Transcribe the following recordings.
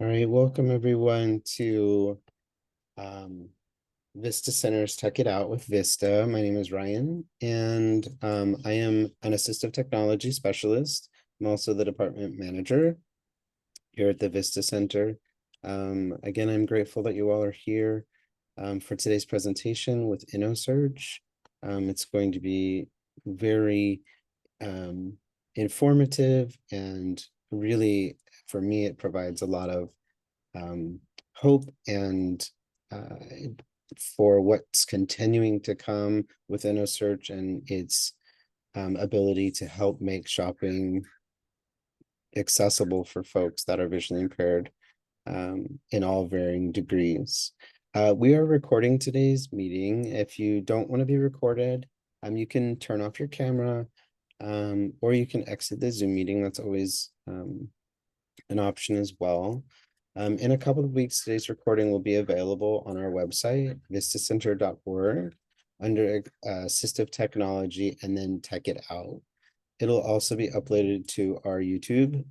All right, welcome everyone to um, Vista Center's Tech It Out with Vista. My name is Ryan, and I am an assistive technology specialist. I'm also the department manager here at the Vista Center. Again, I'm grateful that you all are here for today's presentation with InnoSearch. It's going to be very informative, and really, for me, it provides a lot of hope and uh, for what's continuing to come with InnoSearch and its ability to help make shopping accessible for folks that are visually impaired in all varying degrees. We are recording today's meeting. If you don't want to be recorded, you can turn off your camera, or you can exit the Zoom meeting. That's always an option as well. In a couple of weeks, today's recording will be available on our website, vistacenter.org, under assistive technology, and then Tech It Out. It'll also be uploaded to our YouTube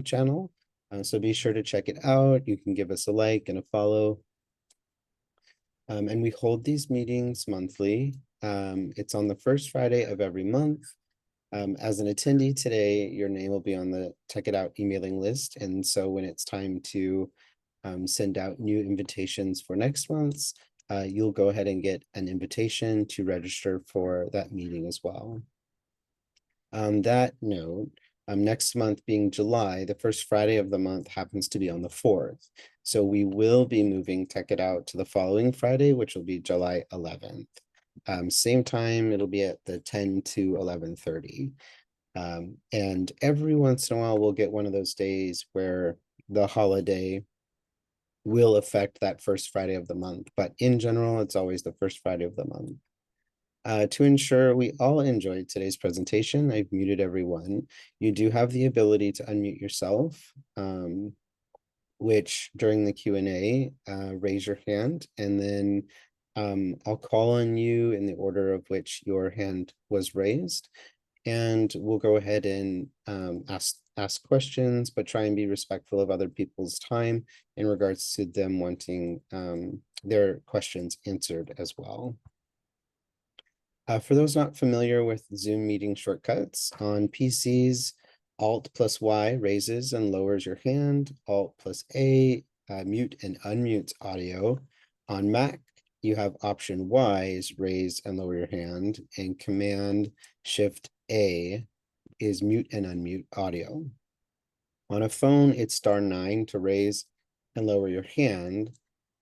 channel. So be sure to check it out. You can give us a like and a follow. And we hold these meetings monthly. It's on the first Friday of every month. As an attendee today, your name will be on the Tech It Out emailing list. And so when it's time to send out new invitations for next month's, you'll go ahead and get an invitation to register for that meeting as well. On that note, next month being July, the first Friday of the month happens to be on the 4th. So we will be moving Tech It Out to the following Friday, which will be July 11th. Same time, it'll be at the 10 to 11:30. And every once in a while, we'll get one of those days where the holiday will affect that first Friday of the month. But in general, it's always the first Friday of the month. To ensure we all enjoyed today's presentation, I've muted everyone. You do have the ability to unmute yourself, which during the Q&A, raise your hand, and then I'll call on you in the order of which your hand was raised, and we'll go ahead and ask questions, but try and be respectful of other people's time in regards to them wanting their questions answered as well. For those not familiar with Zoom meeting shortcuts, on PCs, Alt plus Y raises and lowers your hand. Alt plus A mute and unmute audio. On Mac, you have option Y is raise and lower your hand, and Command Shift A is mute and unmute audio. On a phone, it's *9 to raise and lower your hand,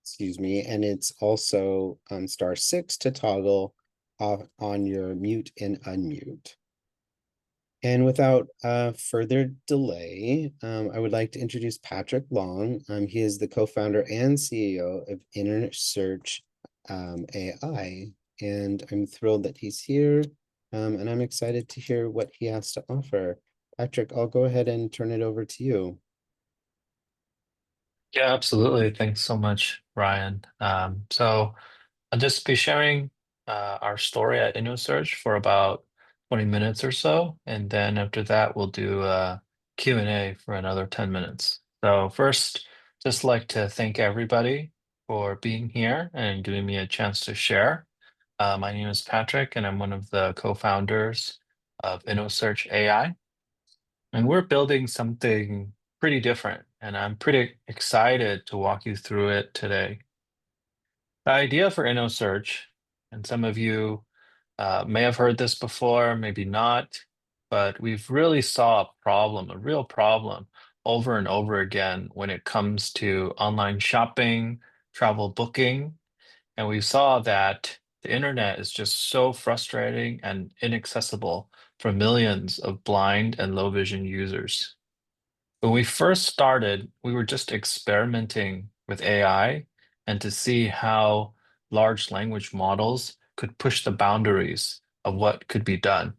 excuse me, and it's also *6 to toggle on your mute and unmute. And without further delay, I would like to introduce Patrick Long. He is the co-founder and CEO of InnoSearch AI, and I'm thrilled that he's here, and I'm excited to hear what he has to offer. Patrick, I'll go ahead and turn it over to you. Yeah, absolutely. Thanks so much, Ryan. So I'll just be sharing our story at InnoSearch for about 20 minutes or so, and then after that, we'll do a Q&A for another 10 minutes. So first, just like to thank everybody for being here and giving me a chance to share. My name is Patrick, and I'm one of the co-founders of InnoSearch AI. And we're building something pretty different, and I'm pretty excited to walk you through it today. The idea for InnoSearch, and some of you may have heard this before, maybe not, but we've really saw a problem, a real problem, over and over again when it comes to online shopping, travel booking, and we saw that the internet is just so frustrating and inaccessible for millions of blind and low vision users. When we first started, we were just experimenting with AI and to see how large language models could push the boundaries of what could be done.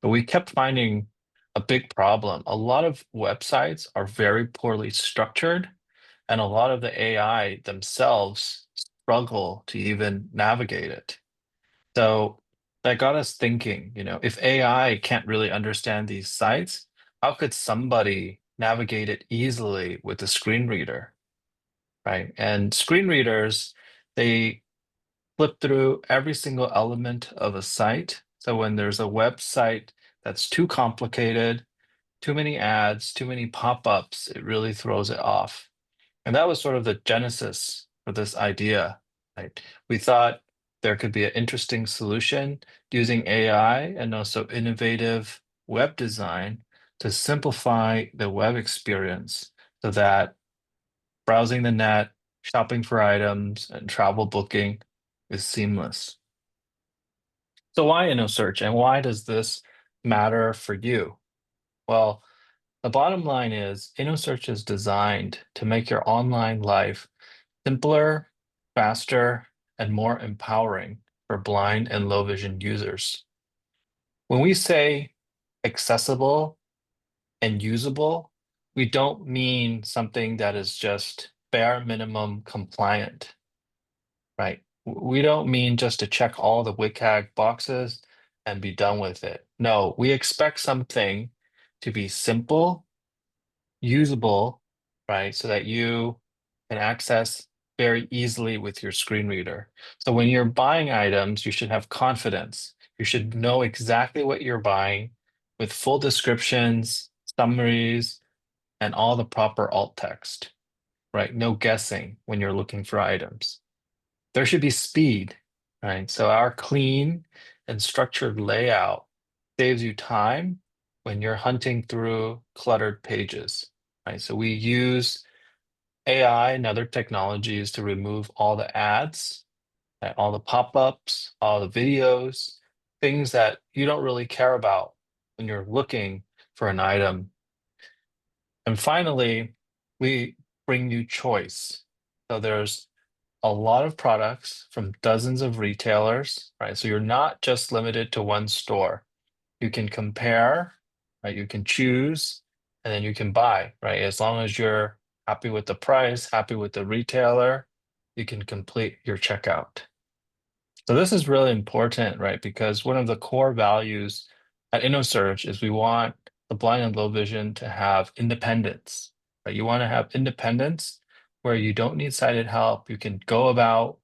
But we kept finding a big problem. A lot of websites are very poorly structured, and a lot of the AI themselves struggle to even navigate it. So that got us thinking, if AI can't really understand these sites, how could somebody navigate it easily with a screen reader, right? And screen readers, they flip through every single element of a site. So when there's a website that's too complicated, too many ads, too many pop-ups, it really throws it off. And that was sort of the genesis for this idea, right? We thought there could be an interesting solution using AI and also innovative web design to simplify the web experience so that browsing the net, shopping for items, and travel booking is seamless. So why InnoSearch and why does this matter for you? Well, the bottom line is InnoSearch is designed to make your online life simpler, faster, and more empowering for blind and low vision users. When we say accessible and usable, we don't mean something that is just bare minimum compliant, right? We don't mean just to check all the WCAG boxes and be done with it. No, we expect something to be simple, usable, right? So that you can access very easily with your screen reader. So when you're buying items, you should have confidence. You should know exactly what you're buying with full descriptions, summaries, and all the proper alt text, right? No guessing when you're looking for items. There should be speed, right? So our clean and structured layout saves you time when you're hunting through cluttered pages, right? So we use AI and other technologies to remove all the ads, right? All the pop-ups, all the videos, things that you don't really care about when you're looking for an item. And finally, we bring you choice. So there's a lot of products from dozens of retailers, right? So you're not just limited to one store. You can compare, right? You can choose, and then you can buy, right? As long as you're happy with the price, happy with the retailer, you can complete your checkout. So this is really important, right? Because one of the core values at InnoSearch is we want the blind and low vision to have independence, right? You want to have independence where you don't need sighted help. You can go about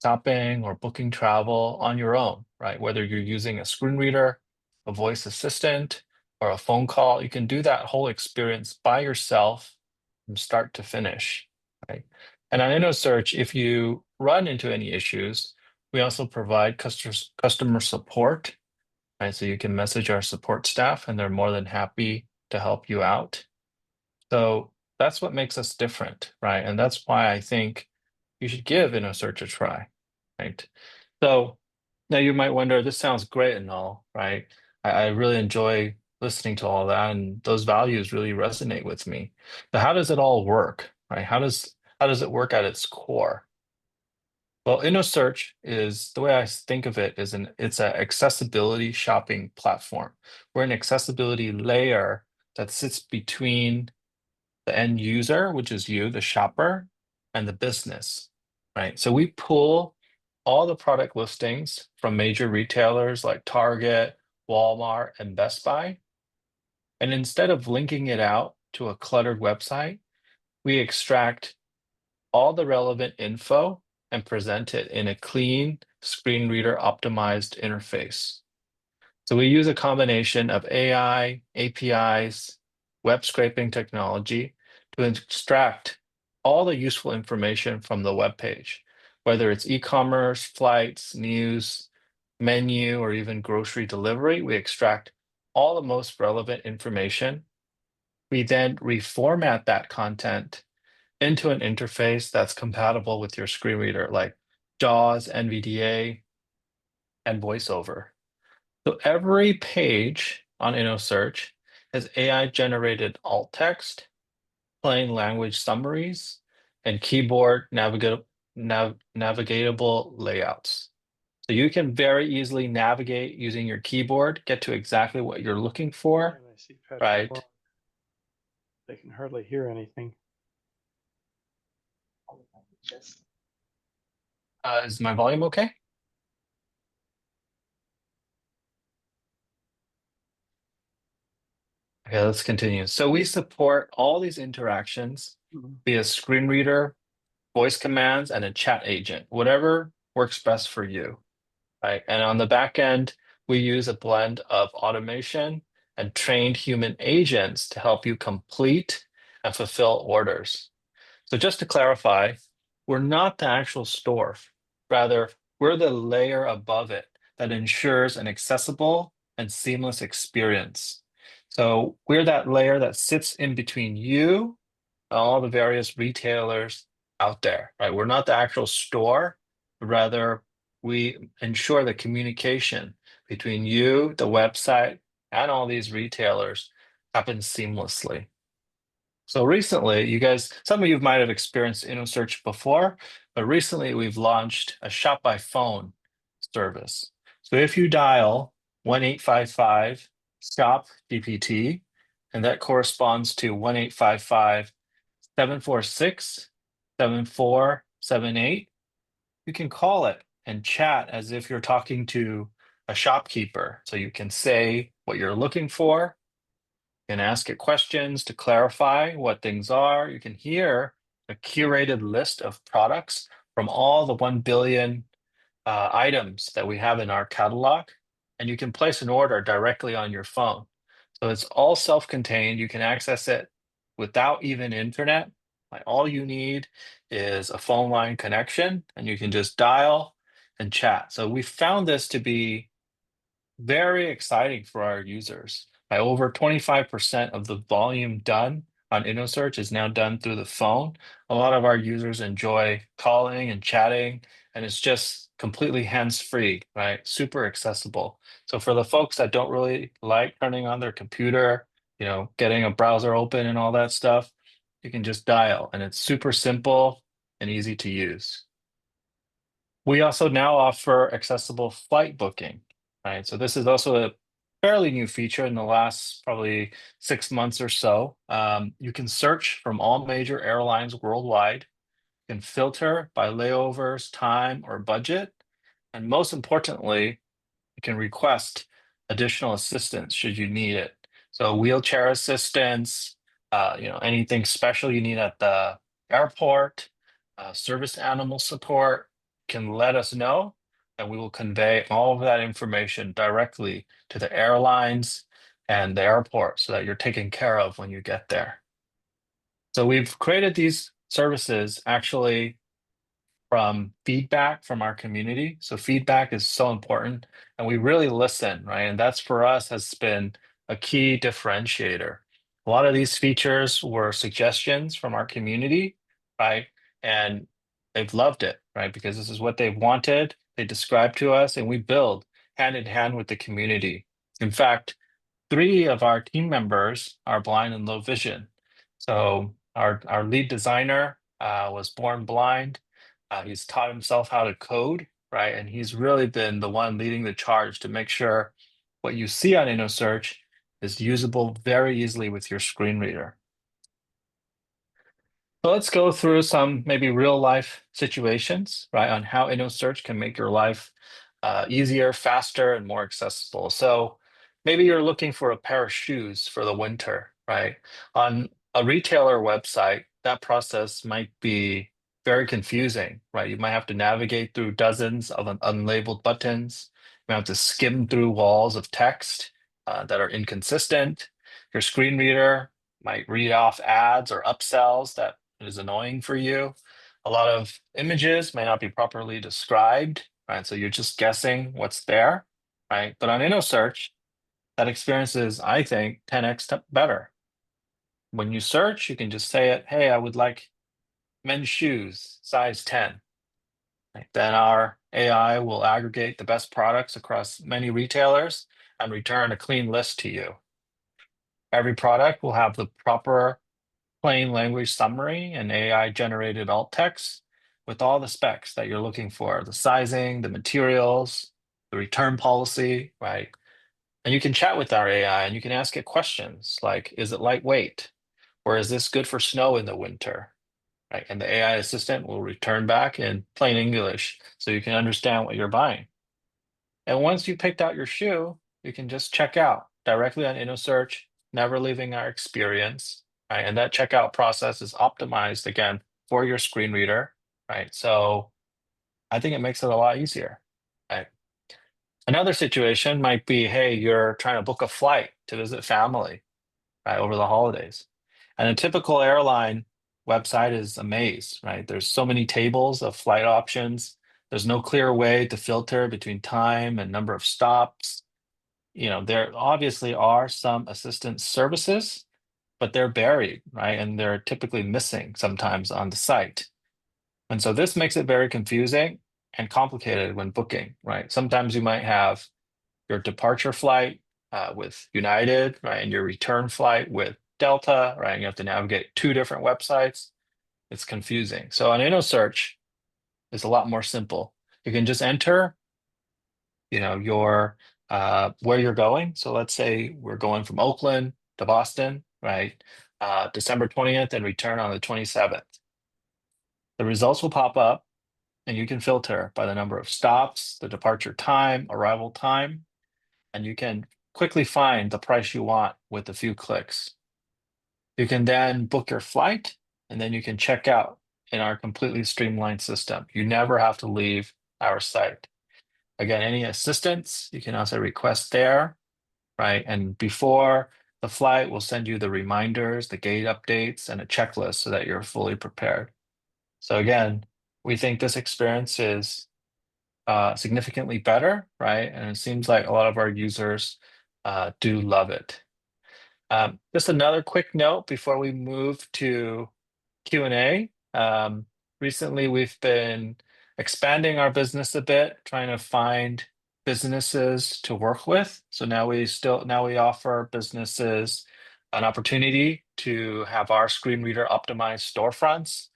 shopping or booking travel on your own, right? Whether you're using a screen reader, a voice assistant, or a phone call, you can do that whole experience by yourself from start to finish, right? And on InnoSearch, if you run into any issues, we also provide customer support, right? So you can message our support staff and they're more than happy to help you out. So that's what makes us different, right? And that's why I think you should give InnoSearch a try, right? So now you might wonder, this sounds great and all, right? I really enjoy listening to all that, and those values really resonate with me. But how does it all work, right? How does it work at its core? Well, InnoSearch is the way I think of it is it's an accessibility shopping platform. We're an accessibility layer that sits between the end user, which is you, the shopper, and the business, right? So we pull all the product listings from major retailers like Target, Walmart, and Best Buy. And instead of linking it out to a cluttered website, we extract all the relevant info and present it in a clean screen reader optimized interface. So we use a combination of AI, APIs, web scraping technology to extract all the useful information from the web page, whether it's e-commerce, flights, news, menu, or even grocery delivery. We extract all the most relevant information. We then reformat that content into an interface that's compatible with your screen reader, like JAWS, NVDA, and VoiceOver. So every page on InnoSearch has AI-generated alt text, plain language summaries, and keyboard navigatable layouts. So you can very easily navigate using your keyboard, get to exactly what you're looking for, And I see Patrick right? Long. They can hardly hear anything. Is my volume okay? Okay, let's continue. So we support all these interactions via screen reader, voice commands, and a chat agent, whatever works best for you, right? And on the back end, we use a blend of automation and trained human agents to help you complete and fulfill orders. So just to clarify, we're not the actual store. Rather, we're the layer above it that ensures an accessible and seamless experience. So we're that layer that sits in between you and all the various retailers out there, right? We're not the actual store, rather, we ensure the communication between you, the website, and all these retailers happens seamlessly. So recently, some of you might have experienced InnoSearch before, but recently we've launched a shop by phone service. So if you dial 1-855 shop GPT, and that corresponds to 1-855-746-7478, you can call it and chat as if you're talking to a shopkeeper. So you can say what you're looking for, you can ask it questions to clarify what things are. You can hear a curated list of products from all the 1 billion items that we have in our catalog, and you can place an order directly on your phone. So it's all self-contained. You can access it without even internet. Like, all you need is a phone line connection, and you can just dial and chat. So we found this to be very exciting for our users. By over 25% of the volume done on InnoSearch is now done through the phone. A lot of our users enjoy calling and chatting, and it's just completely hands-free, right? Super accessible. So for the folks that don't really like turning on their computer, getting a browser open and all that stuff, you can just dial, and it's super simple and easy to use. We also now offer accessible flight booking, right? So this is also a fairly new feature in the last probably 6 months or so. You can search from all major airlines worldwide. You can filter by layovers, time, or budget. And most importantly, you can request additional assistance should you need it. So wheelchair assistance, anything special you need at the airport, service animal support, can let us know, and we will convey all of that information directly to the airlines and the airport so that you're taken care of when you get there. So we've created these services actually from feedback from our community. So feedback is so important, and we really listen, right? And that's, for us, has been a key differentiator. A lot of these features were suggestions from our community, right? And they've loved it, right? Because this is what they've wanted. They describe to us, and we build hand in hand with the community. In fact, 3 of our team members are blind and low vision. So our lead designer was born blind. He's taught himself how to code, right? And he's really been the one leading the charge to make sure what you see on InnoSearch is usable very easily with your screen reader. So let's go through some maybe real life situations, right, on how InnoSearch can make your life easier, faster, and more accessible. So maybe you're looking for a pair of shoes for the winter, right? On a retailer website, that process might be very confusing, right? You might have to navigate through dozens of unlabeled buttons. You might have to skim through walls of text that are inconsistent. Your screen reader might read off ads or upsells that is annoying for you. A lot of images may not be properly described, right? So you're just guessing what's there, right? But on InnoSearch, that experience is, I think, 10x better. When you search, you can just say it, hey, I would like men's shoes, size 10. Right? Then our AI will aggregate the best products across many retailers and return a clean list to you. Every product will have the proper plain language summary and AI generated alt text with all the specs that you're looking for, the sizing, the materials, the return policy, right? And you can chat with our AI and you can ask it questions like, is it lightweight? Or is this good for snow in the winter? Right? And the AI assistant will return back in plain English so you can understand what you're buying. And once you picked out your shoe, you can just check out directly on InnoSearch never leaving our experience, right? And that checkout process is optimized again for your screen reader, right? So I think it makes it a lot easier, right? Another situation might be, hey, you're trying to book a flight to visit family, right, over the holidays. And a typical airline website is a maze, right? There's so many tables of flight options. There's no clear way to filter between time and number of stops. There obviously are some assistance services, but they're buried, right? And they're typically missing sometimes on the site. And so this makes it very confusing and complicated when booking, right? Sometimes you might have your departure flight with United, right? And your return flight with Delta, right? And you have to navigate two different websites. It's confusing. So on InnoSearch, it's a lot more simple. You can just enter, your where you're going. So let's say we're going from Oakland to Boston, right? December 20th and return on the 27th. The results will pop up and you can filter by the number of stops, the departure time, arrival time, and you can quickly find the price you want with a few clicks. You can then book your flight and then you can check out in our completely streamlined system. You never have to leave our site. Again, any assistance, you can also request there, right? And before the flight, we'll send you the reminders, the gate updates, and a checklist so that you're fully prepared. So again, we think this experience is significantly better, right? And it seems like a lot of our users do love it. Just another quick note before we move to Q&A. Recently, we've been expanding our business a bit, trying to find businesses to work with. So now we offer businesses an opportunity to have our screen reader optimized storefronts,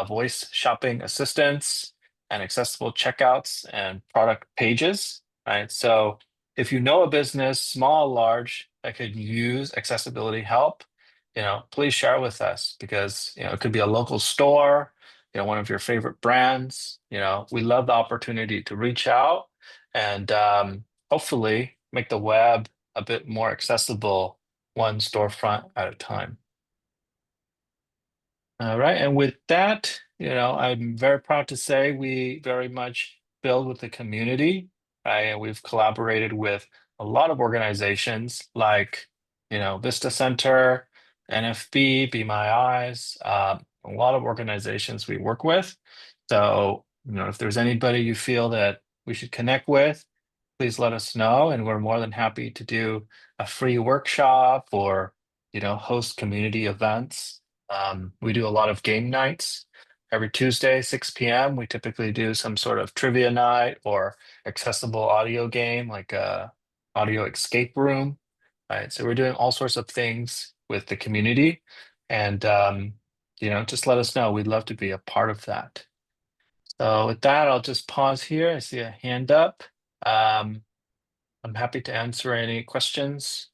voice shopping assistance, and accessible checkouts and product pages, right? So if you know a business, small or large, that could use accessibility help, please share with us because, it could be a local store, one of your favorite brands. We love the opportunity to reach out and hopefully make the web a bit more accessible, one storefront at a time. All right, and with that, I'm very proud to say we very much build with the community, right? And we've collaborated with a lot of organizations like, Vista Center, NFB, Be My Eyes, a lot of organizations we work with. So, if there's anybody you feel that we should connect with, please let us know, and we're more than happy to do a free workshop or, host community events. We do a lot of game nights every Tuesday, 6 p.m. We typically do some sort of trivia night or accessible audio game like a audio escape room. Right. So we're doing all sorts of things with the community. And just let us know. We'd love to be a part of that. So with that, I'll just pause here. I see a hand up. I'm happy to answer any questions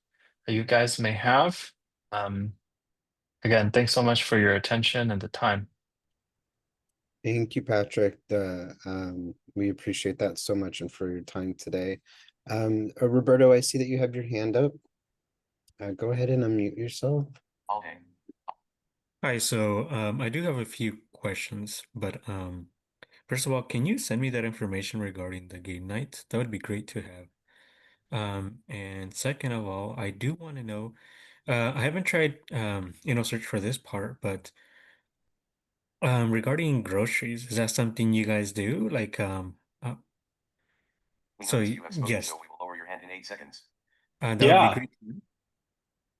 that you guys may have. Again, thanks so much for your attention and the time. Thank you, Patrick. We appreciate that so much and for your time today. Roberto, I see that you have your hand up. Go ahead and unmute yourself. Okay. Hi, so I do have a few questions, but first of all, can you send me that information regarding the game night? That would be great to have. And second of all, I do want to know, I haven't tried search for this part, but regarding groceries, is that something you guys do? Like so yes, we will lower your hand in 8 seconds. that would be Yeah. great.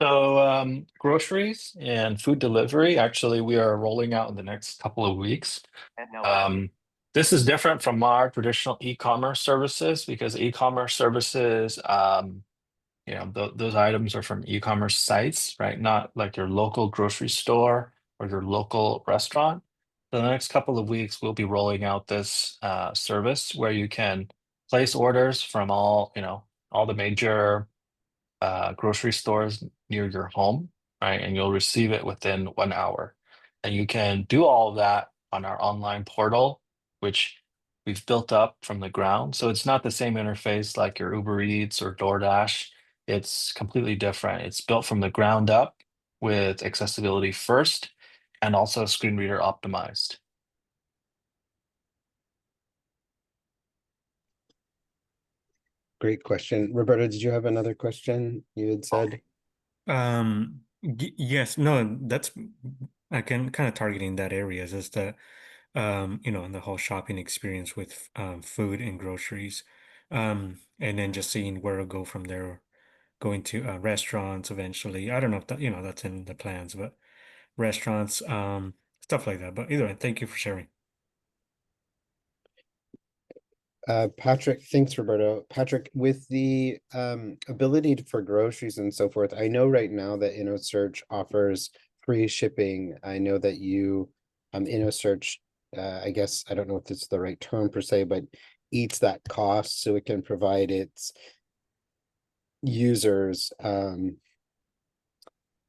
So groceries and food delivery, actually, we are rolling out in the next couple of weeks. And now This is different from our traditional e-commerce services because e-commerce services, those items are from e-commerce sites, right? Not like your local grocery store or your local restaurant. So the next couple of weeks, we'll be rolling out this service where you can place orders from all the major grocery stores near your home, right? And you'll receive it within 1 hour. And you can do all of that on our online portal, which we've built up from the ground. So it's not the same interface like your Uber Eats or DoorDash. it's completely different. It's built from the ground up with accessibility first and also screen reader optimized. Great question. Roberto, did you have another question you had said? Yes, no, that's I can kind of targeting that area is just the and the whole shopping experience with food and groceries. And then just seeing where to go from there, going to restaurants eventually. I don't know if that, that's in the plans, but restaurants, stuff like that. But either way, thank you for sharing. Patrick, thanks, Roberto. Patrick, with the ability for groceries and so forth, I know right now that InnoSearch offers free shipping. I know that you, InnoSearch, I guess, I don't know if this is the right term per se, but eats that cost so it can provide its users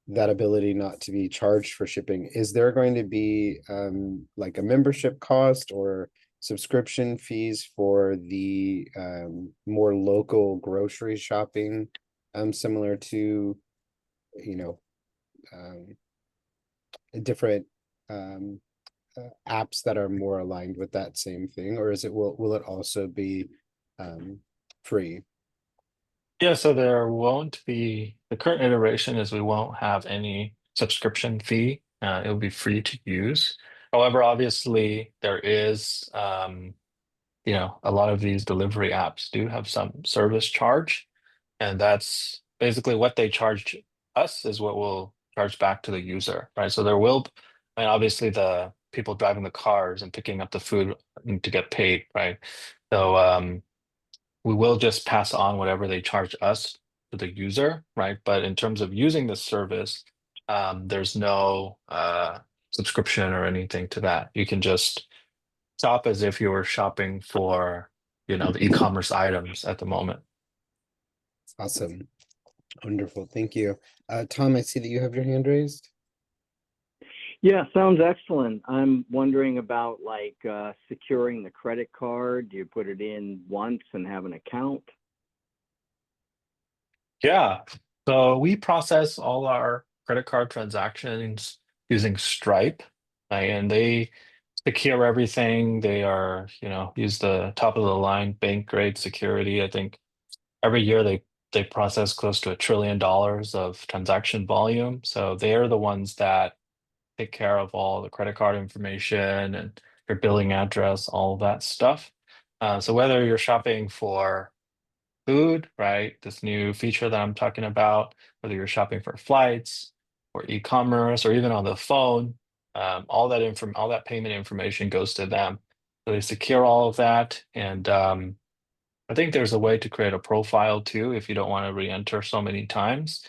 that ability not to be charged for shipping. Is there going to be like a membership cost or subscription fees for the more local grocery shopping, similar to, you know, different apps that are more aligned with that same thing, or is it will it also be free? Yeah, so there won't be, the current iteration is we won't have any subscription fee. It'll be free to use. However, obviously there is, a lot of these delivery apps do have some service charge, and that's basically what they charge us is what we'll charge back to the user, right? So there will, I mean, obviously the people driving the cars and picking up the food need to get paid, right? So, we will just pass on whatever they charge us to the user, right? But in terms of using the service, there's no subscription or anything to that. You can just shop as if you were shopping for, the e-commerce items at the moment. Awesome. Wonderful. Thank you. Tom, I see that you have your hand raised. Yeah, sounds excellent. I'm wondering about securing the credit card. Do you put it in once and have an account? Yeah. So we process all our credit card transactions using Stripe, right? And they secure everything. They are, use the top of the line bank grade security. I think every year they process close to $1 trillion of transaction volume. So they're the ones that take care of all the credit card information and your billing address, all of that stuff. So whether you're shopping for food, right, this new feature that I'm talking about, whether you're shopping for flights or e-commerce or even on the phone, all that payment information goes to them. So they secure all of that, and I think there's a way to create a profile too if you don't want to re-enter so many times.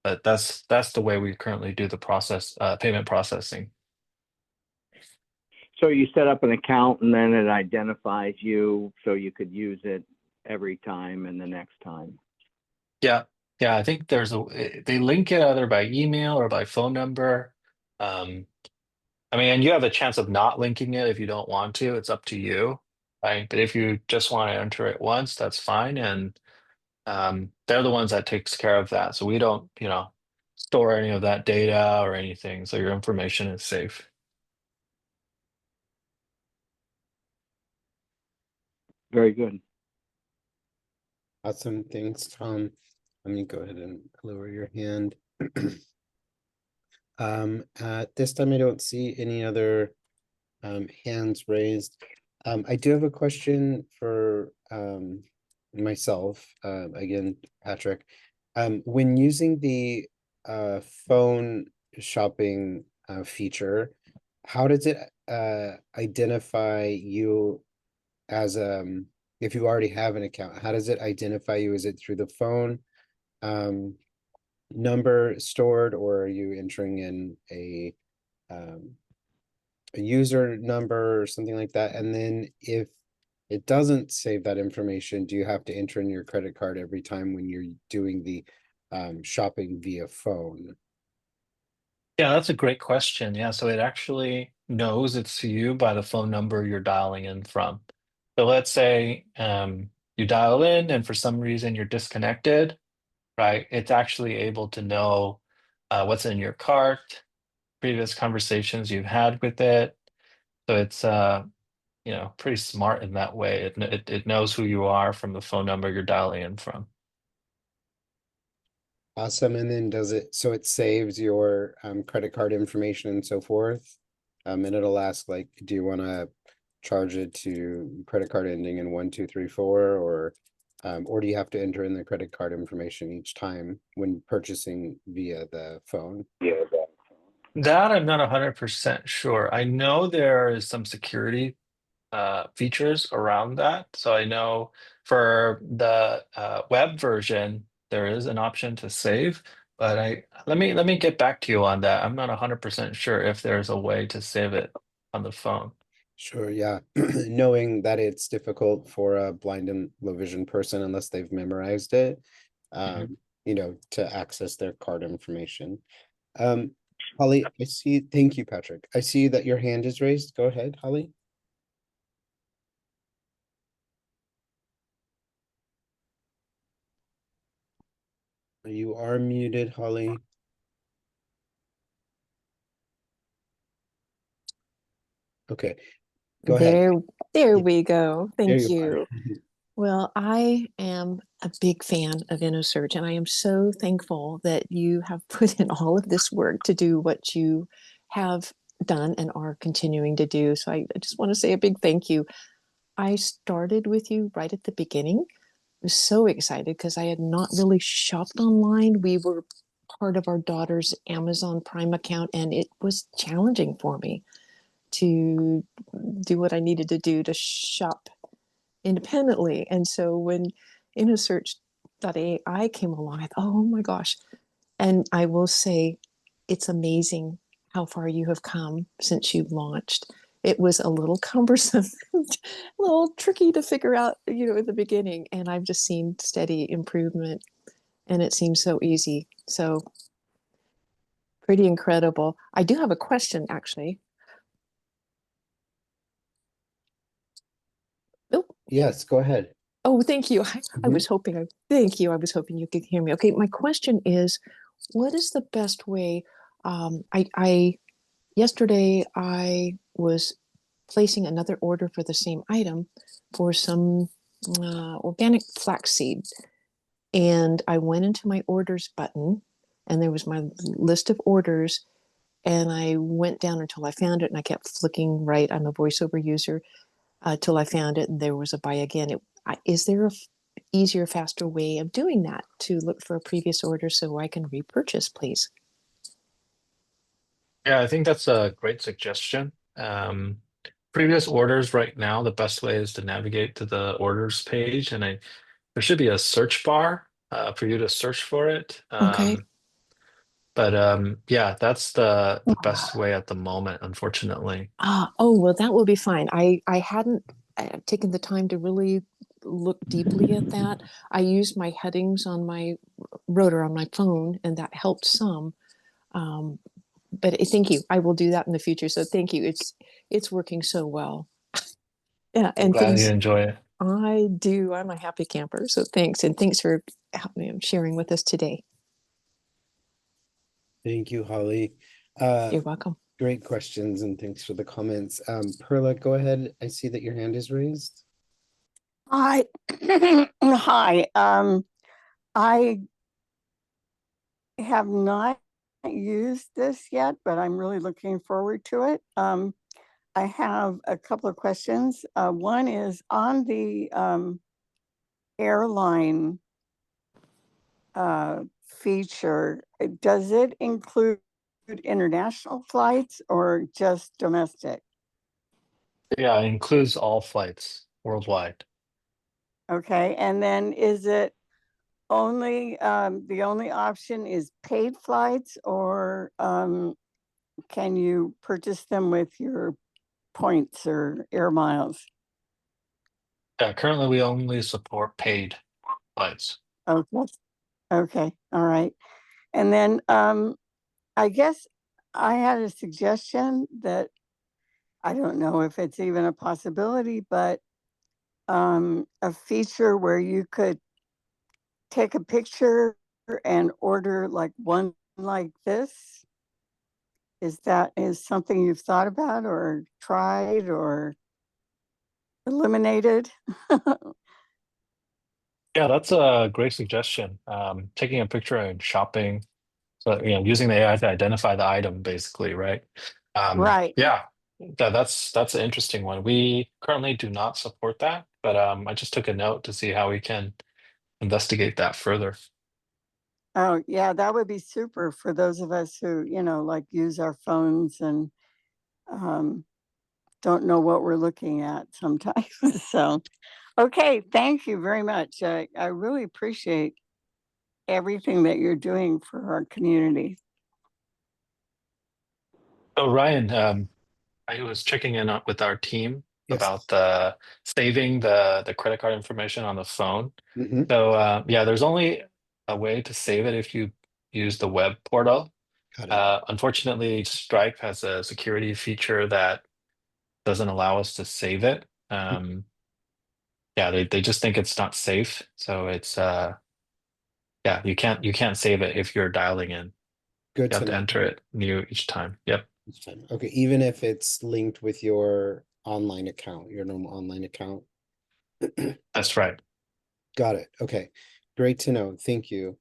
But that's the way we currently do the payment processing. So you set up an account and then it identifies you so you could use it every time and the next time. Yeah. Yeah, I think they link it either by email or by phone number. I mean, and you have a chance of not linking it if you don't want to. It's up to you, right? But if you just want to enter it once, that's fine. And they're the ones that takes care of that. So we don't, store any of that data or anything. So your information is safe. Very good. Awesome. Thanks, Tom. Let me go ahead and lower your hand. At this time, I don't see any other hands raised. I do have a question for myself, again, Patrick. When using the phone shopping feature, how does it identify you as if you already have an account? How does it identify you? Is it through the phone number stored, or are you entering in a user number or something like that? And then if it doesn't save that information, do you have to enter in your credit card every time when you're doing the shopping via phone? Yeah, that's a great question. Yeah, so it actually knows it's you by the phone number you're dialing in from. So let's say you dial in and for some reason you're disconnected, right? It's actually able to know what's in your cart, previous conversations you've had with it. So it's pretty smart in that way. It knows who you are from the phone number you're dialing in from. Awesome. And then so it saves your credit card information and so forth. And it'll ask like, do you want to charge it to credit card ending in 1234 or do you have to enter in the credit card information each time when purchasing via the phone? That I'm not 100% sure. I know there is some security features around that. So I know for the web version, there is an option to save, but let me get back to you on that. I'm not 100% sure if there's a way to save it on the phone. Sure, yeah. Knowing that it's difficult for a blind and low vision person unless they've memorized it, Mhm. to access their card information. Holly, thank you, Patrick. I see that your hand is raised. Go ahead, Holly. You are muted, Holly. Okay, go ahead. There we go. There Thank you are. you. Well, I am a big fan of InnoSearch, and I am so thankful that you have put in all of this work to do what you have done and are continuing to do. So I just want to say a big thank you. I started with you right at the beginning. I was so excited because I had not really shopped online. We were part of our daughter's Amazon Prime account, and it was challenging for me to do what I needed to do to shop independently. And so when InnoSearch AI came along, I thought, oh my gosh. And I will say, it's amazing how far you have come since you launched. It was a little cumbersome, a little tricky to figure out, at the beginning. And I've just seen steady improvement, and it seems so easy. So pretty incredible. I do have a question, actually. Oh, Yes, go ahead. oh, thank you. I was hoping. Thank you. I was hoping you could hear me. Okay, my question is, what is the best way? I yesterday I was placing another order for the same item for some organic flaxseed, and I went into my orders button, and there was my list of orders, and I went down until I found it, and I kept flicking right. I'm a voiceover user till I found it, and there was a buy again. Is there a easier, faster way of doing that to look for a previous order so I can repurchase, please? Yeah, I think that's a great suggestion. Previous orders right now, the best way is to navigate to the orders page, and there should be a search bar for you to search for it. Okay. Yeah, that's the best way at the moment, unfortunately. Oh, well, that will be fine. I hadn't taken the time to really look deeply at that. I used my headings on my rotor on my phone, and that helped some. But thank you. I will do that in the future. So thank you. It's working so well. Yeah, I'm and glad you things enjoy it. I do. I'm a happy camper. So thanks, and thanks for sharing with us today. Thank you, Holly. You're welcome. Great questions and thanks for the comments. Perla, go ahead. I see that your hand is raised. Hi. Hi. I have not used this yet, but I'm really looking forward to it. I have a couple of questions. One is on the airline feature, does it include international flights or just domestic? Yeah, it includes all flights worldwide. Okay, and then is it only the only option is paid flights, or can you purchase them with your points or air miles? Yeah, currently we only support paid flights. Okay. Okay. All right. And then I guess I had a suggestion that I don't know if it's even a possibility, but a feature where you could take a picture and order like one like this? Is something you've thought about or tried or eliminated? Yeah, that's a great suggestion. Taking a picture and shopping, so using the AI to identify the item, basically, right? Right. Yeah, that's an interesting one. We currently do not support that, but I just took a note to see how we can investigate that further. Oh, yeah, that would be super for those of us who, like use our phones and don't know what we're looking at sometimes. So, okay, thank you very much. I really appreciate everything that you're doing for our community. So Ryan, I was checking in with our team Yes. about the saving the credit card information on the phone. Mhm. So yeah, there's only a way to save it if you use the web portal. Got it. Unfortunately, Stripe has a security feature that doesn't allow us to save it. Yeah, they just think it's not safe. So it's yeah, you can't save it if you're dialing in. Good You have to to know. enter it new each time. Yep, Each time. Okay, even if it's linked with your online account, your normal online account. that's right. Got it. Okay, great to know. Thank you.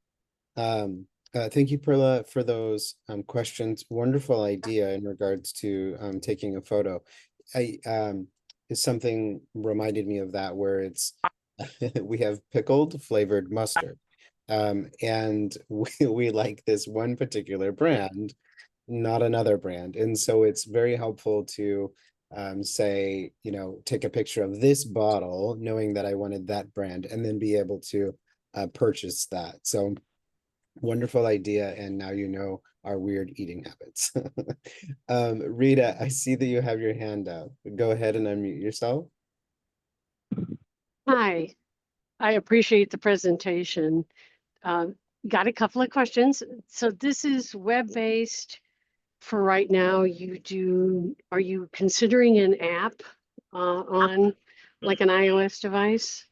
Thank you, Perla, for those questions. Wonderful idea in regards to taking a photo. I is something reminded me of that where it's we have pickled flavored mustard. And we like this one particular brand, not another brand. And so it's very helpful to say, take a picture of this bottle, knowing that I wanted that brand, and then be able to purchase that. So wonderful idea. And now you know our weird eating habits. Rita, I see that you have your hand up. Go ahead and unmute yourself. Hi, I appreciate the presentation. Got a couple of questions. So this is web-based for right now. Are you considering an app on like an iOS device?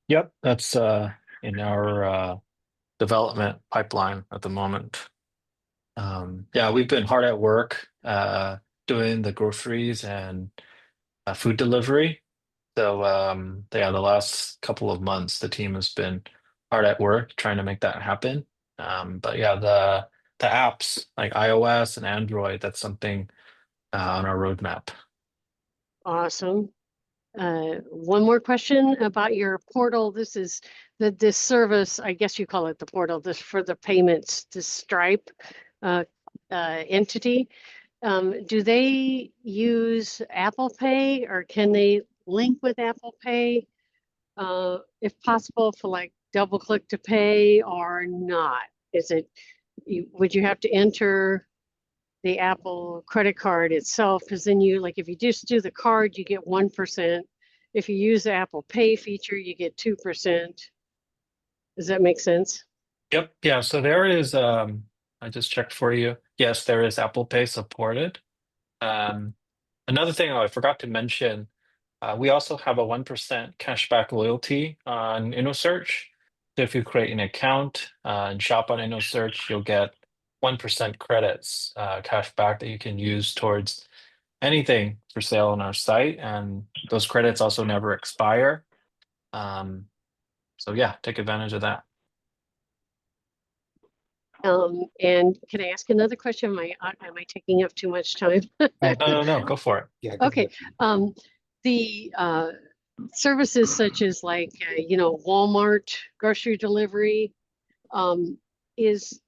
Yep, that's in our development pipeline at the moment. Yeah, we've been hard at work doing the groceries and food delivery. So yeah, the last couple of months, the team has been hard at work trying to make that happen. But yeah, the apps like iOS and Android, that's something on our roadmap. Awesome. One more question about your portal. This is this service, I guess you call it the portal, this for the payments, the Stripe entity. Do they use Apple Pay or can they link with Apple Pay? If possible, for like double click to pay or not? Would you have to enter the Apple credit card itself? Because then if you just do the card, you get 1%. If you use the Apple Pay feature, you get 2%. Does that make sense? Yep. Yeah. So there is, I just checked for you. Yes, there is Apple Pay supported. Another thing I forgot to mention, we also have a 1% cashback loyalty on InnoSearch. So if you create an account and shop on InnoSearch, you'll get 1% credits cashback that you can use towards anything for sale on our site. And those credits also never expire. So yeah, take advantage of that. And can I ask another question? Am I taking up too much time? No, go for it. Yeah. Go Okay. ahead. The services such as Walmart grocery delivery, is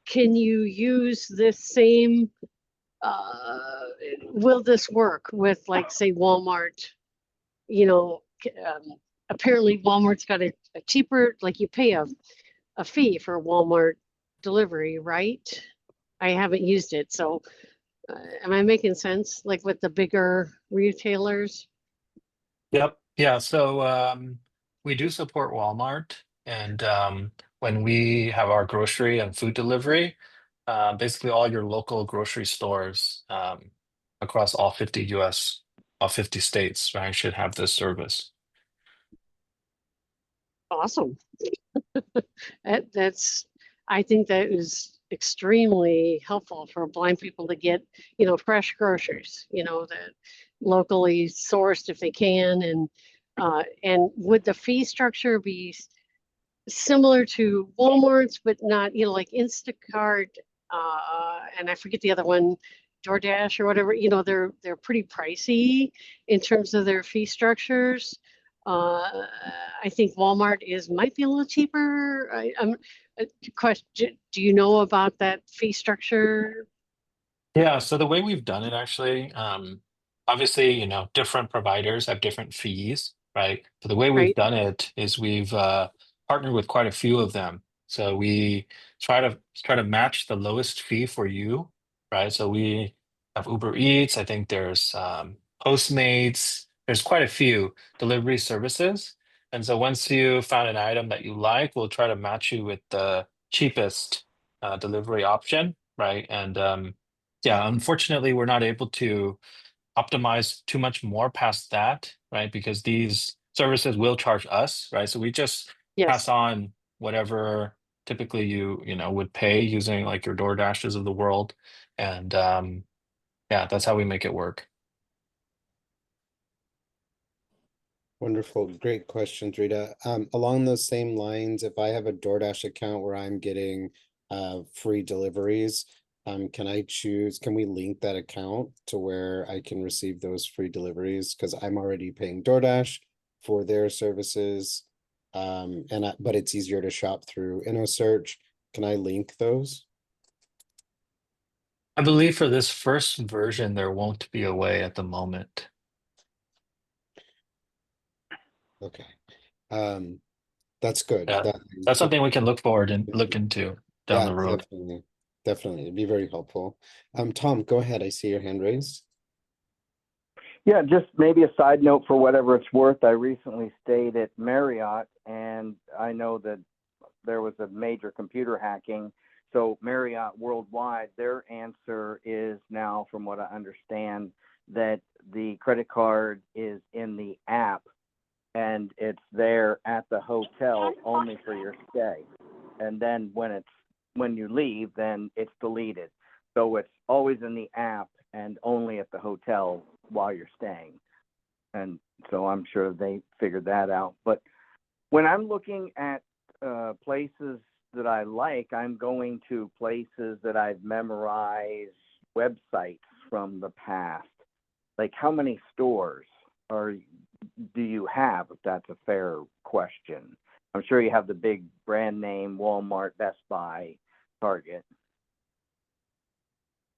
can you use this same? Will this work with like say Walmart? Apparently Walmart's got a cheaper, like you pay a fee for Walmart delivery, right? I haven't used it, so am I making sense? Like with the bigger retailers? Yep. Yeah. So we do support Walmart. And when we have our grocery and food delivery, basically all your local grocery stores across all 50 US all 50 states, right, should have this service. Awesome. That's, I think that is extremely helpful for blind people to get, fresh groceries, that locally sourced if they can. And would the fee structure be similar to Walmart's, but not, like Instacart, and I forget the other one, DoorDash or whatever, they're pretty pricey in terms of their fee structures. I think Walmart might be a little cheaper. Question, do you know about that fee structure? Yeah, so the way we've done it actually, obviously, different providers have different fees, right? But the way we've Right? done it is we've partnered with quite a few of them. So we try to match the lowest fee for you, right? So we have Uber Eats, I think there's Postmates, there's quite a few delivery services. And so once you found an item that you like, we'll try to match you with the cheapest delivery option, right? And yeah, unfortunately, we're not able to optimize too much more past that, right? Because these services will charge us, right? So we just pass Yes. on whatever typically would pay using like your DoorDashes of the world. And yeah, that's how we make it work. Wonderful. Great questions, Rita. Along those same lines, if I have a DoorDash account where I'm getting free deliveries, can we link that account to where I can receive those free deliveries? Because I'm already paying DoorDash for their services. But it's easier to shop through InnoSearch. Can I link those? I believe for this first version, there won't be a way at the moment. Okay. That's good. Yeah, that's something we can look forward and look into down Yeah, the road. definitely. Definitely. It'd be very helpful. Tom, go ahead. I see your hand raised. Yeah, just maybe a side note for whatever it's worth. I recently stayed at Marriott, and I know that there was a major computer hacking. So Marriott worldwide, their answer is now, from what I understand, that the credit card is in the app and it's there at the hotel only for your stay. And then when you leave, then it's deleted. So it's always in the app and only at the hotel while you're staying. And so I'm sure they figured that out. But when I'm looking at places that I like, I'm going to places that I've memorized websites from the past. Like, how many stores do you have, if that's a fair question? I'm sure you have the big brand name Walmart, Best Buy, Target.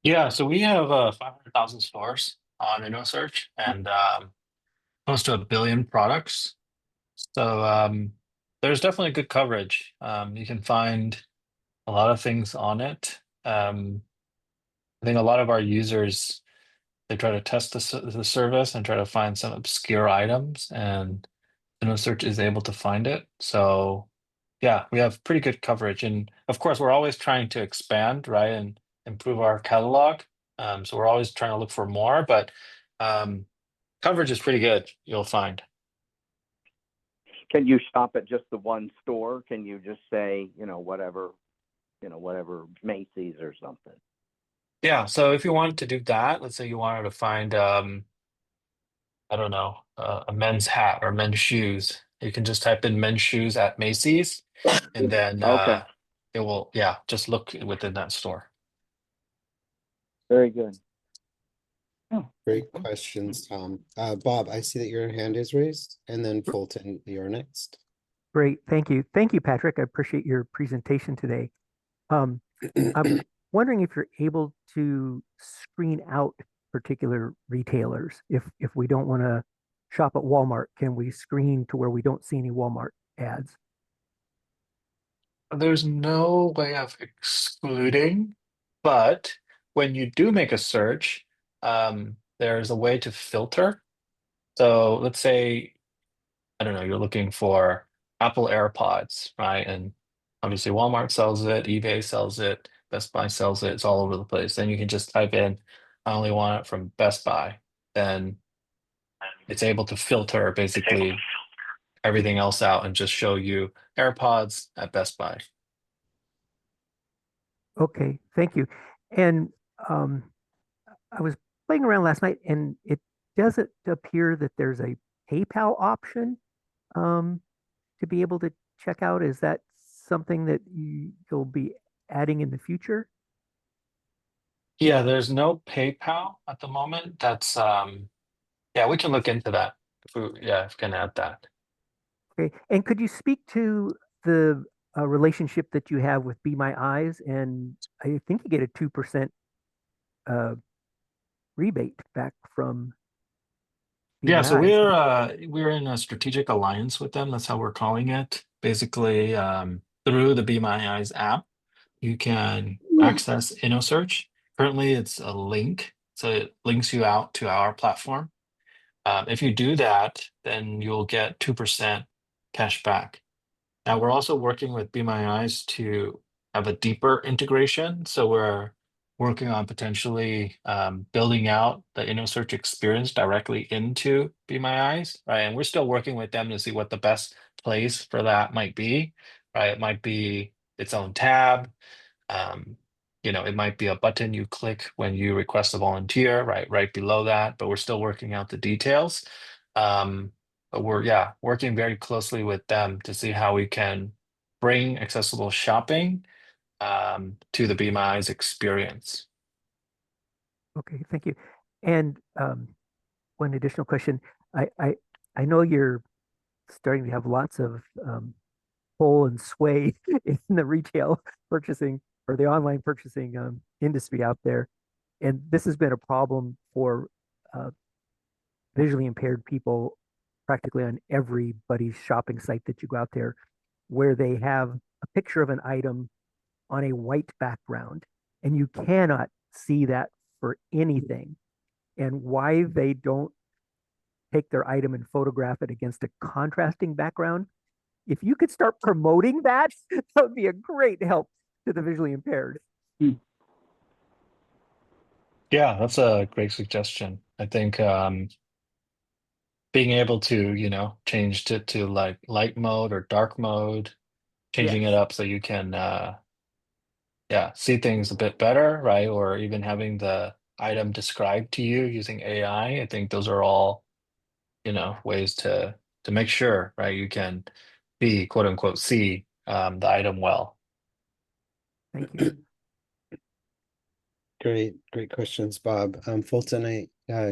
Yeah, so we have 500,000 stores on InnoSearch and close to 1 billion products. So there's definitely good coverage. You can find a lot of things on it. I think a lot of our users, they try to test the service and try to find some obscure items, and InnoSearch is able to find it. So yeah, we have pretty good coverage. And of course, we're always trying to expand, right, and improve our catalog. So we're always trying to look for more, but coverage is pretty good, you'll find. Can you shop at just the one store? Can you just say, whatever Macy's or something? Yeah, so if you wanted to do that, let's say you wanted to find, I don't know, a men's hat or men's shoes, you can just type in men's shoes at Macy's, and then Okay, it will, yeah, just look within that store. very good. Great questions, Tom. Bob, I see that your hand is raised, and then Fulton, you're next. Great. Thank you. Thank you, Patrick. I appreciate your presentation today. I'm wondering if you're able to screen out particular retailers. If we don't want to shop at Walmart, can we screen to where we don't see any Walmart ads? There's no way of excluding, but when you do make a search, there's a way to filter. So let's say, I don't know, you're looking for Apple AirPods, right? And obviously Walmart sells it, eBay sells it, Best Buy sells it, it's all over the place. Then you can just type in, I only want it from Best Buy. Then it's able to filter basically everything else out and just show you AirPods at Best Buy. Okay, thank you. And um, I was playing around last night, and it doesn't appear that there's a PayPal option um, to be able to check out. Is that something that you'll be adding in the future? Yeah, there's no PayPal at the moment. That's yeah, we can look into that if we can add that. Okay, and could you speak to the relationship that you have with Be My Eyes? And I think you get a 2% uh, rebate back from Be Yeah, My so Eyes. we're in a strategic alliance with them. That's how we're calling it. Basically, through the Be My Eyes app, you can access InnoSearch. Currently, it's a link, so it links you out to our platform. If you do that, then you'll get 2% cash back. Now, we're also working with Be My Eyes to have a deeper integration. So we're working on potentially building out the InnoSearch experience directly into Be My Eyes, right? And we're still working with them to see what the best place for that might be, right? It might be its own tab. Um, it might be a button you click when you request a volunteer, right below that, but we're still working out the details. But we're working very closely with them to see how we can bring accessible shopping to the Be My Eyes experience. Okay, thank you. And one additional question. I know you're starting to have lots of pull and sway in the retail purchasing or the online purchasing industry out there. And this has been a problem for uh, visually impaired people practically on everybody's shopping site that you go out there, where they have a picture of an item on a white background, and you cannot see that for anything. And why they don't take their item and photograph it against a contrasting background. If you could start promoting that, that would be a great help to the visually impaired. Yeah, that's a great suggestion. I think being able to, change to like light mode or dark mode, changing it up so you can see things a bit better, right? Or even having the item described to you using AI. I think those are all, ways to make sure, right, you can be quote unquote see the item well. Thank you. Great questions, Bob. Fulton,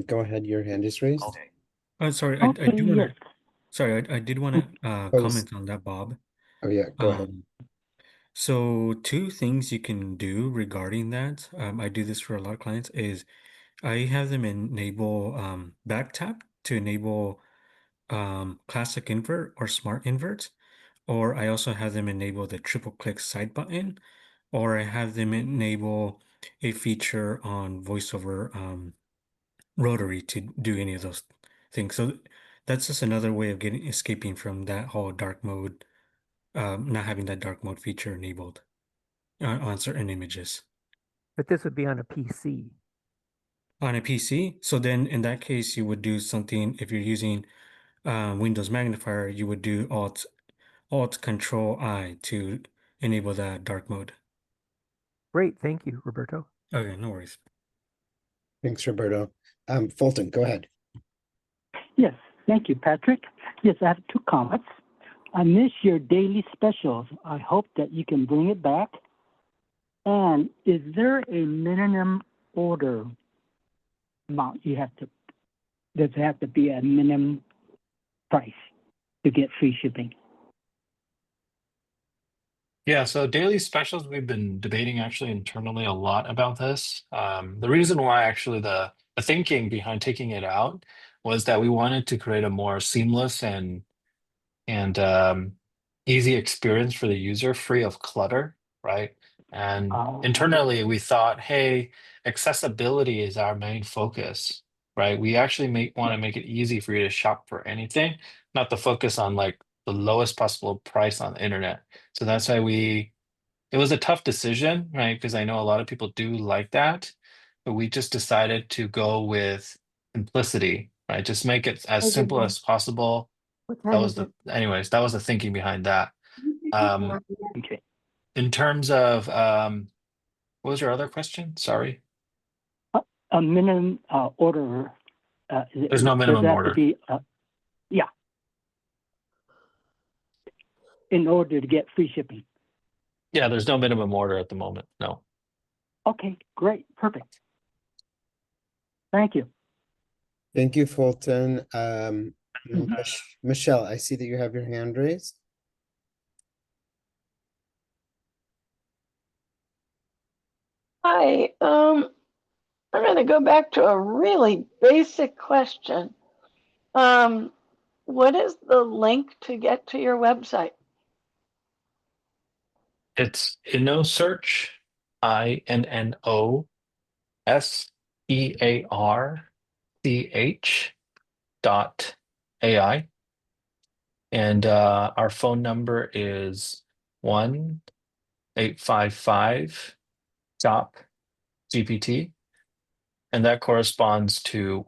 go ahead. Your hand is raised. Okay. Oh, sorry, I Okay, do want yes. to. Sorry, I did want to Oh, comment on that, Bob. oh yeah, go ahead. So two things you can do regarding that. I do this for a lot of clients. Is I have them enable back tap to enable classic invert or smart invert, or I also have them enable the triple click side button, or I have them enable a feature on VoiceOver rotary to do any of those things. So that's just another way of escaping from that whole dark mode, not having that dark mode feature enabled on certain images. But this would be on a PC. On a PC, so then in that case, you would do something. If you're using Windows Magnifier, you would do Alt Control I to enable that dark mode. Great, thank you, Roberto. Okay, no worries. Thanks, Roberto. Fulton, go ahead. Yes, thank you, Patrick. Yes, I have two comments. I miss your daily specials. I hope that you can bring it back. And is there a minimum order amount you have to, does it have to be a minimum price to get free shipping? Yeah, so daily specials, we've been debating actually internally a lot about this. The reason why actually the thinking behind taking it out was that we wanted to create a more seamless and easy experience for the user, free of clutter, right? And internally, we thought, hey, accessibility is our main focus, right? We actually want to make it easy for you to shop for anything, not to focus on like the lowest possible price on the internet. So that's why it was a tough decision, right? Because I know a lot of people do like that, but we just decided to go with simplicity, right? Just make it as I did simple not. as possible. What That time was is the, it? anyways, that was the thinking behind that. Okay. In terms of, what was your other question? Sorry. A minimum order. There's no Does minimum that have to order. be? Yeah. In order to get free shipping. Yeah, there's no minimum order at the moment. No. Okay, great, perfect. Thank you. Thank you, Fulton. Mhm. Michelle, I see that you have your hand raised. Hi, I'm going to go back to a really basic question. What is the link to get to your website? It's InnoSearch, InnoSearch .ai. And our phone number is 1-855-STOP-GPT. And that corresponds to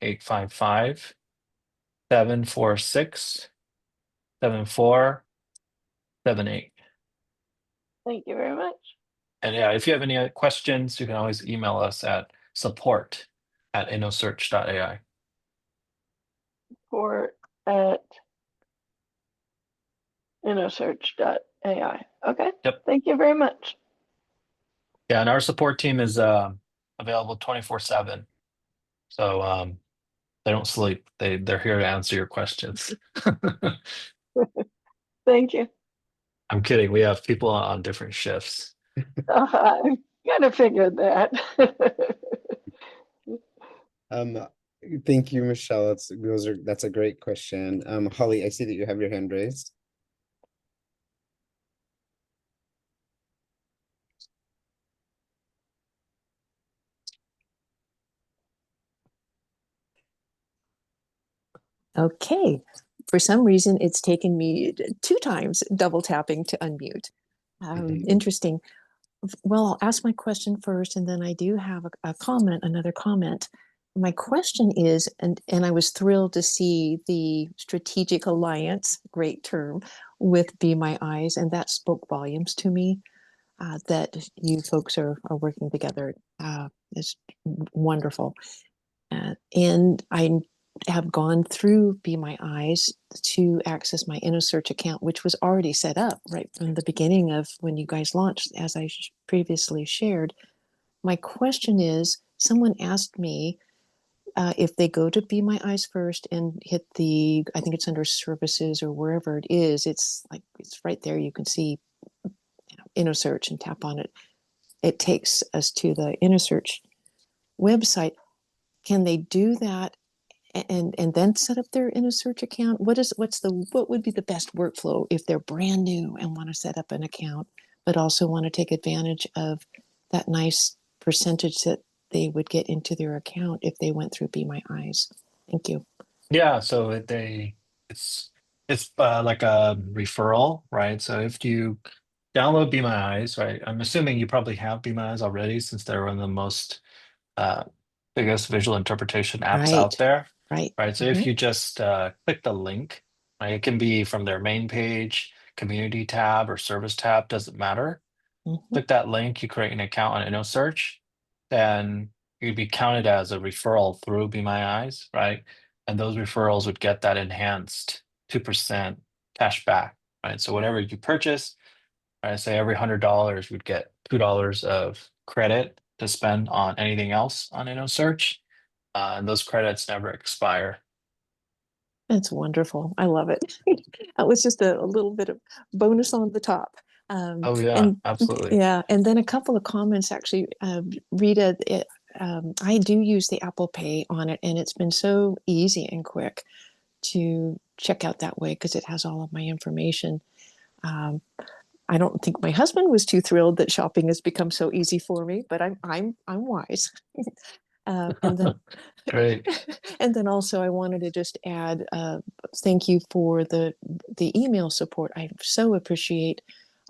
1-855-746-7478. Thank you very much. And yeah, if you have any questions, you can always email us at support@innosearch.ai. Support at InnoSearch.ai. Okay. Yep. Thank you very much. Yeah, and our support team is available 24/7. So they don't sleep. They're here to answer your questions. Thank you. I'm kidding. We have people on different shifts. I kind of figured that. Thank you, Michelle. That's a great question. Holly, I see that you have your hand raised. Okay. For some reason, it's taken me 2 times double tapping to unmute. Interesting. Well, I'll ask my question first, and then I do have another comment. My question is, and I was thrilled to see the strategic alliance, great term, with Be My Eyes, and that spoke volumes to me, that you folks are working together. It's wonderful. And I have gone through Be My Eyes to access my InnoSearch account, which was already set up right from the beginning of when you guys launched, as I previously shared. My question is, someone asked me if they go to Be My Eyes first and hit I think it's under services or wherever it is, it's right there. You can see InnoSearch and tap on it. It takes us to the InnoSearch website. Can they do that and then set up their InnoSearch account? What would be the best workflow if they're brand new and want to set up an account, but also want to take advantage of that nice percentage that they would get into their account if they went through Be My Eyes? Thank you. Yeah, so it's like a referral, right? So if you download Be My Eyes, right? I'm assuming you probably have Be My Eyes already, since they're one of the most biggest visual interpretation apps out there. Right. So if you just click the link, right, it can be from their main page, community tab, or service tab, doesn't matter. Click that link, you create an account on InnoSearch, then you'd be counted as a referral through Be My Eyes, right? And those referrals would get that enhanced 2% cash back, right? So whatever you purchase, right, say every $100 would get $2 of credit to spend on anything else on InnoSearch, and those credits never expire. That's wonderful. I love it. That was just a little bit of bonus on the top. Oh yeah, and absolutely. yeah, and then a couple of comments actually. Rita, I do use the Apple Pay on it, and it's been so easy and quick to check out that way because it has all of my information. I don't think my husband was too thrilled that shopping has become so easy for me, but I'm wise. And then Great. and then also I wanted to just add thank you for the email support. I so appreciate.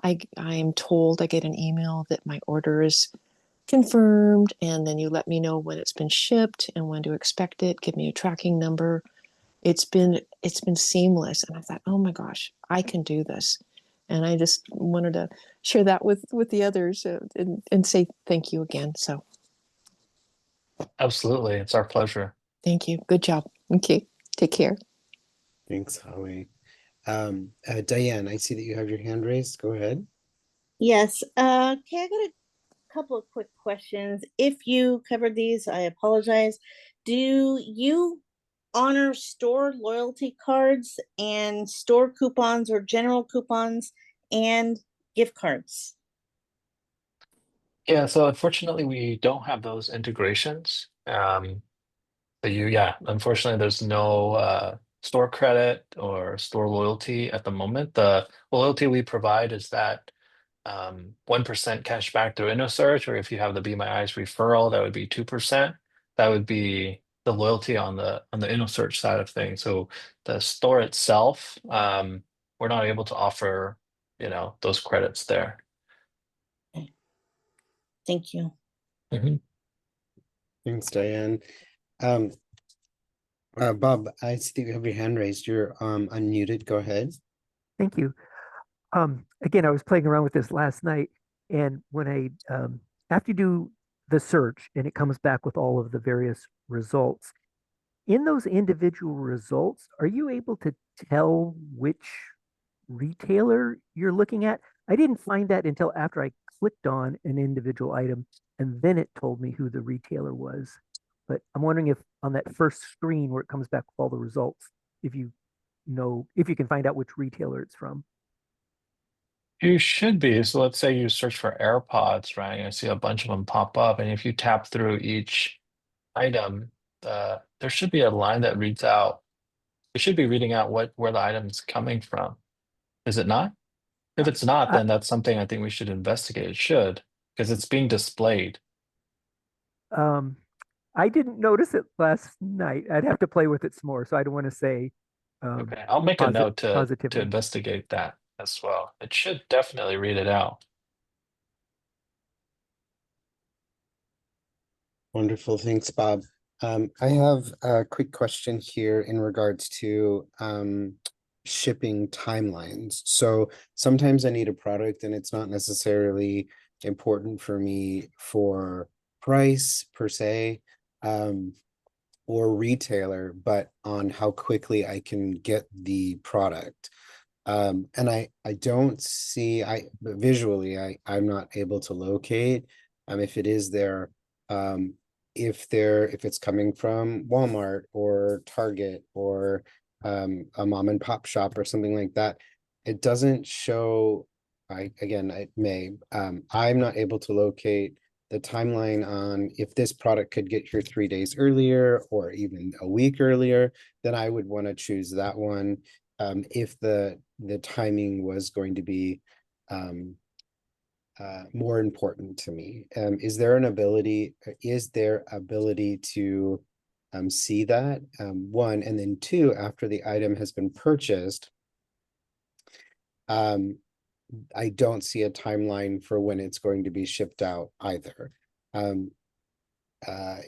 I am told I get an email that my order is confirmed, and then you let me know when it's been shipped and when to expect it, give me a tracking number. It's been seamless, and I thought, oh my gosh, I can do this. And I just wanted to share that with the others, and say thank you again. So Absolutely. It's our pleasure. thank you. Good job. Okay. Take care. Thanks, Holly. Diane, I see that you have your hand raised. Go ahead. Yes. Okay, I got a couple of quick questions. If you covered these, I apologize. Do you honor store loyalty cards and store coupons or general coupons and gift cards? Yeah, so unfortunately, we don't have those integrations. But unfortunately, there's no store credit or store loyalty at the moment. The loyalty we provide is that 1% cash back through InnoSearch, or if you have the Be My Eyes referral, that would be 2%. That would be the loyalty on the InnoSearch side of things. So the store itself, we're not able to offer, those credits there. Okay. Thank you. Mhm. Thanks, Diane. Bob, I see that you have your hand raised. You're unmuted. Go ahead. Thank you. Again, I was playing around with this last night, and when after you do the search and it comes back with all of the various results, in those individual results, are you able to tell which retailer you're looking at? I didn't find that until after I clicked on an individual item, and then it told me who the retailer was. But I'm wondering if on that first screen where it comes back with all the results, if you can find out which retailer it's from. You should be. So let's say you search for AirPods, right? I see a bunch of them pop up, and if you tap through each item, there should be a line that reads out. It should be reading out where the item is coming from. Is it not? If it's not, then that's something I think we should investigate. It should, because it's being displayed. I didn't notice it last night. I'd have to play with it some more, so I don't want to say Okay, I'll make a note to positively. investigate that as well. It should definitely read it out. Wonderful. Thanks, Bob. I have a quick question here in regards to shipping timelines. So sometimes I need a product and it's not necessarily important for me for price per se, or retailer, but on how quickly I can get the product. And I don't see, visually, I'm not able to locate if it is there, if it's coming from Walmart or Target or a mom and pop shop or something like that. It doesn't show. It may. I'm not able to locate the timeline on if this product could get here 3 days earlier or even a week earlier. Then I would want to choose that one. If the timing was going to be more important to me. Is there ability to see that, one, and then two, after the item has been purchased, I don't see a timeline for when it's going to be shipped out either.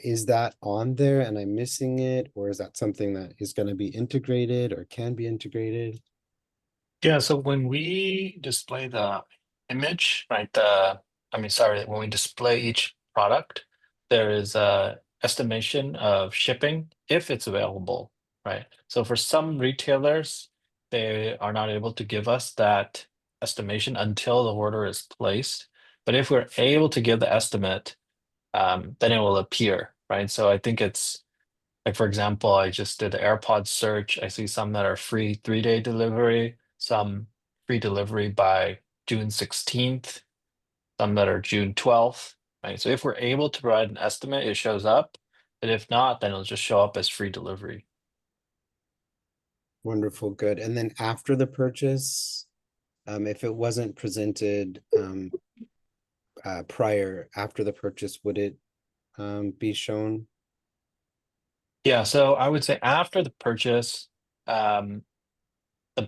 Is that on there and I'm missing it, or is that something that is going to be integrated or can be integrated? Yeah, so when we display the image, right, when we display each product, there is a estimation of shipping if it's available, right? So for some retailers, they are not able to give us that estimation until the order is placed. But if we're able to give the estimate, then it will appear, right? So I think it's like, for example, I just did the AirPods search. I see some that are free 3-day delivery, some free delivery by June 16th, some that are June 12th, right? So if we're able to provide an estimate, it shows up. But if not, then it'll just show up as free delivery. Wonderful, good. And then after the purchase, if it wasn't presented prior, after the purchase, would it be shown? Yeah, so I would say after the purchase, the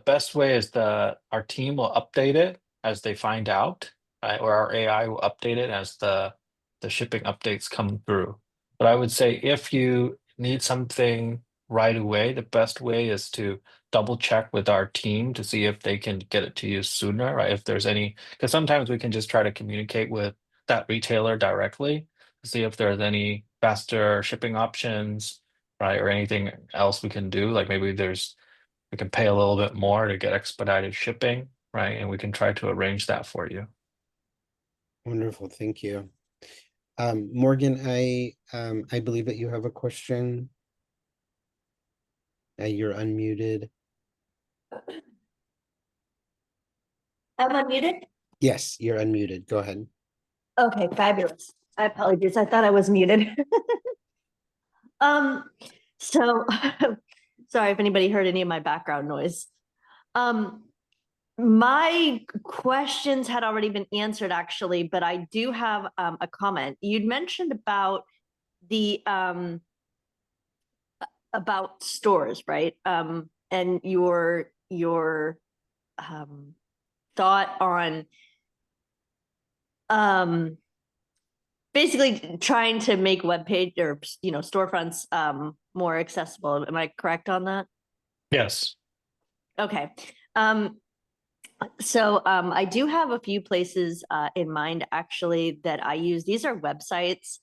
best way is our team will update it as they find out, right? Or our AI will update it as the the shipping updates come through. But I would say if you need something right away, the best way is to double check with our team to see if they can get it to you sooner, right? If there's any, because sometimes we can just try to communicate with that retailer directly to see if there's any faster shipping options, right? Or anything else we can do. Like maybe we can pay a little bit more to get expedited shipping, right? And we can try to arrange that for you. Wonderful, thank you. Morgan, I believe that you have a question. You're unmuted. I'm unmuted? Yes, you're unmuted. Go ahead. Okay, fabulous. I apologize. I thought I was muted. So sorry if anybody heard any of my background noise. My questions had already been answered actually, but I do have a comment. You'd mentioned about the about stores, right? And your thought on basically trying to make web page or storefronts more accessible. Am I correct on that? Yes. Okay. So I do have a few places in mind actually that I use. These are websites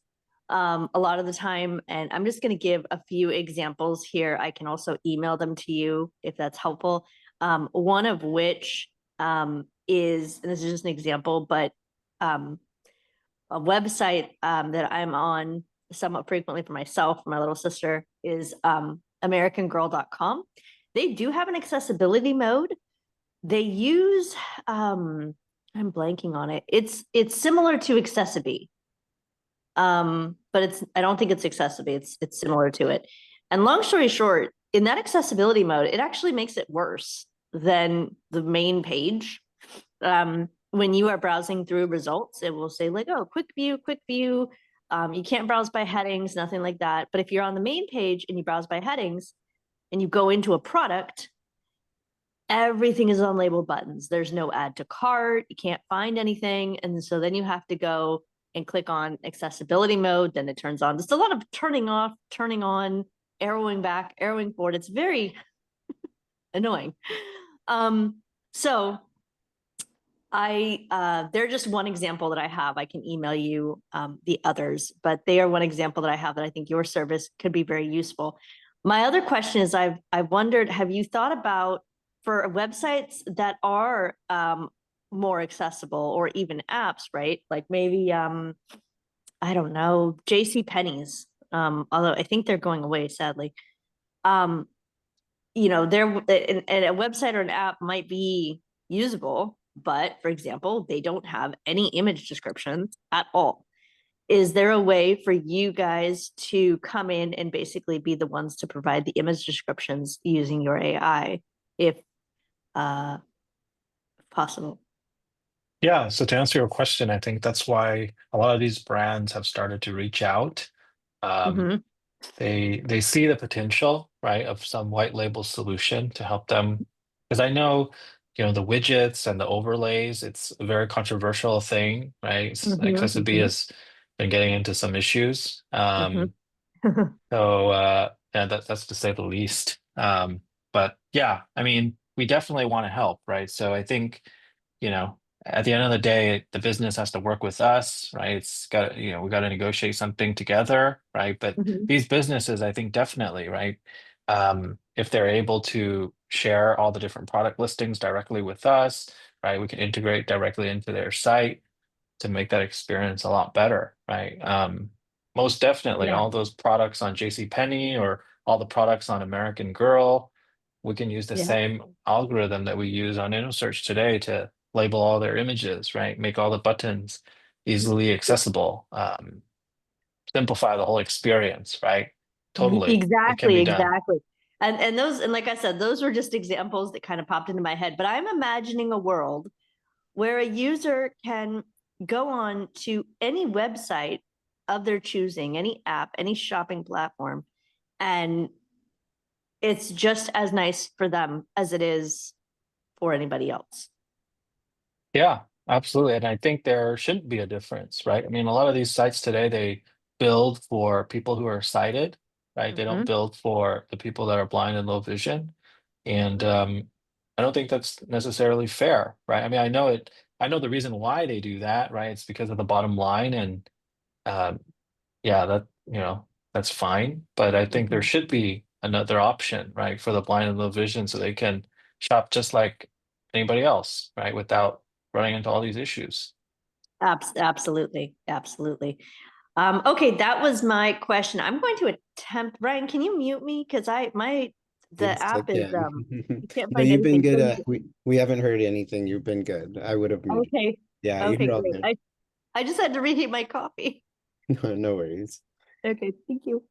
a lot of the time, and I'm just going to give a few examples here. I can also email them to you if that's helpful. One of which is, and this is just an example, but a website that I'm on somewhat frequently for myself, for my little sister, is americangirl.com. They do have an accessibility mode. They use, I'm blanking on it. It's similar to Accessibility. But I don't think it's Accessibility. It's similar to it. And long story short, in that accessibility mode, it actually makes it worse than the main page. When you are browsing through results, it will say like, oh, quick view. You can't browse by headings, nothing like that. But if you're on the main page and you browse by headings and you go into a product, everything is on labeled buttons. There's no add to cart. You can't find anything. And so then you have to go and click on accessibility mode. Then it turns on. There's a lot of turning off, turning on, arrowing back, arrowing forward. It's very annoying. So they're just one example that I have. I can email you the others, but they are one example that I have that I think your service could be very useful. My other question is, I've wondered, have you thought about for websites that are more accessible or even apps, right? Like maybe, I don't know, JCPenney's, although I think they're going away, sadly. And a website or an app might be usable, but for example, they don't have any image descriptions at all. Is there a way for you guys to come in and basically be the ones to provide the image descriptions using your AI, if possible? Yeah, so to answer your question, I think that's why a lot of these brands have started to reach out. They see the potential, right, of some white label solution to help them. Because I know, the widgets and the overlays, it's a very controversial thing, right? Accessibility has been getting into some issues. So yeah, that's to say the least. But yeah, I mean, we definitely want to help, right? So I think, at the end of the day, the business has to work with us, right? It's got, we got to negotiate something together, right? But these businesses, I think definitely, right? If they're able to share all the different product listings directly with us, right? We can integrate directly into their site to make that experience a lot better, right? Most definitely, all those products on JCPenney or all the products on American Girl, we can use the same algorithm that we use on InnoSearch today to label all their images, right? Make all the buttons easily accessible, simplify the whole experience, right? Totally. It can be done. Exactly. And those, and like I said, those were just examples that kind of popped into my head, but I'm imagining a world where a user can go on to any website of their choosing, any app, any shopping platform, and it's just as nice for them as it is for anybody else. Yeah, absolutely. And I think there shouldn't be a difference, right? I mean, a lot of these sites today, they build for people who are sighted, right? They don't build for the people that are blind and low vision. And I don't think that's necessarily fair, right? I mean, I know the reason why they do that, right? It's because of the bottom line. And yeah, that's fine. But I think there should be another option, right, for the blind and low vision so they can shop just like anybody else, right, without running into all these issues. Absolutely. Okay, that was my question. I'm going to attempt, Ryan, can you mute me? Because the Yes, I app is can. I can't No, find you've been anything. good. So We haven't heard anything. You've been good. I would have muted. okay. Yeah, Okay, you're all great. good. I just had to reheat my coffee. No worries. Okay, thank you.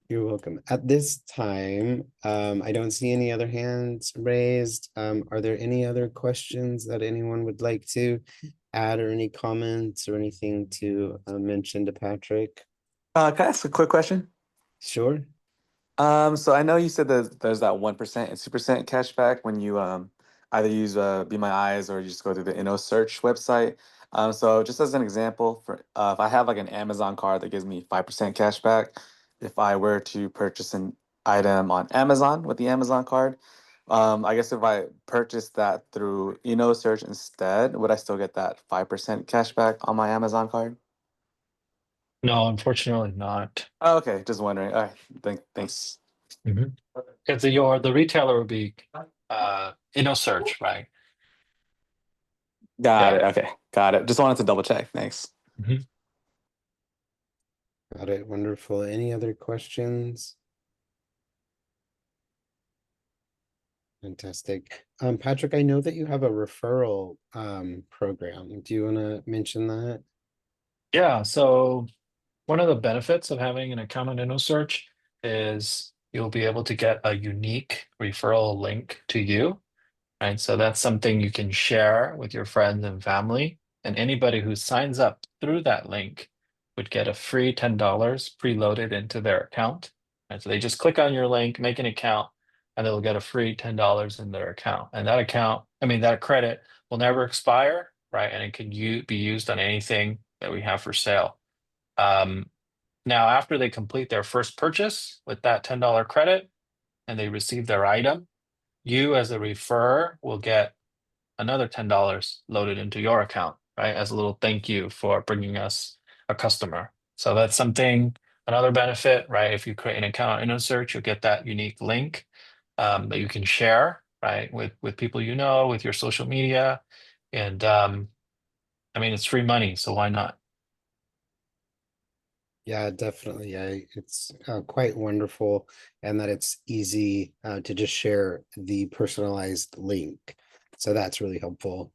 You're welcome. At this time, I don't see any other hands raised. Are there any other questions that anyone would like to add, or any comments or anything to mention to Patrick? Can I ask a quick question? Sure. So I know you said that there's that 1% and 2% cashback when you either use Be My Eyes or you just go to the InnoSearch website. So just as an example, for if I have like an Amazon card that gives me 5% cashback, if I were to purchase an item on Amazon with the Amazon card, I guess if I purchased that through InnoSearch instead, would I still get that 5% cashback on my Amazon card? No, unfortunately not. Oh, okay, just wondering. All right, thanks. Because the retailer would be InnoSearch, right? Got Yeah. it. Okay, got it. Just wanted to double check. Thanks. Got it. Wonderful. Any other questions? Fantastic. Patrick, I know that you have a referral program. Do you want to mention that? Yeah. So one of the benefits of having an account on InnoSearch is you'll be able to get a unique referral link to you, right? So that's something you can share with your friends and family. And anybody who signs up through that link would get a free $10 preloaded into their account. And so they just click on your link, make an account, and they'll get a free $10 in their account. And that credit will never expire, right? And it can be used on anything that we have for sale. Now, after they complete their first purchase with that $10 credit and they receive their item, you as a referrer will get another $10 loaded into your account, right? As a little thank you for bringing us a customer. So that's another benefit, right? If you create an account on InnoSearch, you'll get that unique link that you can share, right? With people you know, with your social media. And it's free money, so why not? Yeah, definitely. It's quite wonderful, and that it's easy to just share the personalized link. So that's really helpful.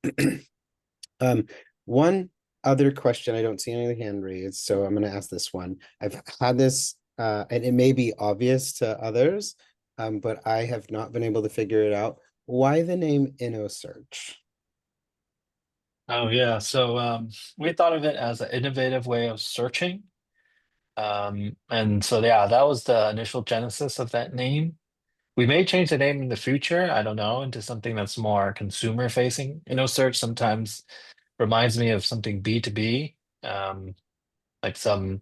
One other question, I don't see any hand raised, so I'm going to ask this one. I've had this, and it may be obvious to others, but I have not been able to figure it out. Why the name InnoSearch? Oh, yeah. So we thought of it as an innovative way of searching. And so, yeah, that was the initial genesis of that name. We may change the name in the future, I don't know, into something that's more consumer facing. Search sometimes reminds me of something B2B, like some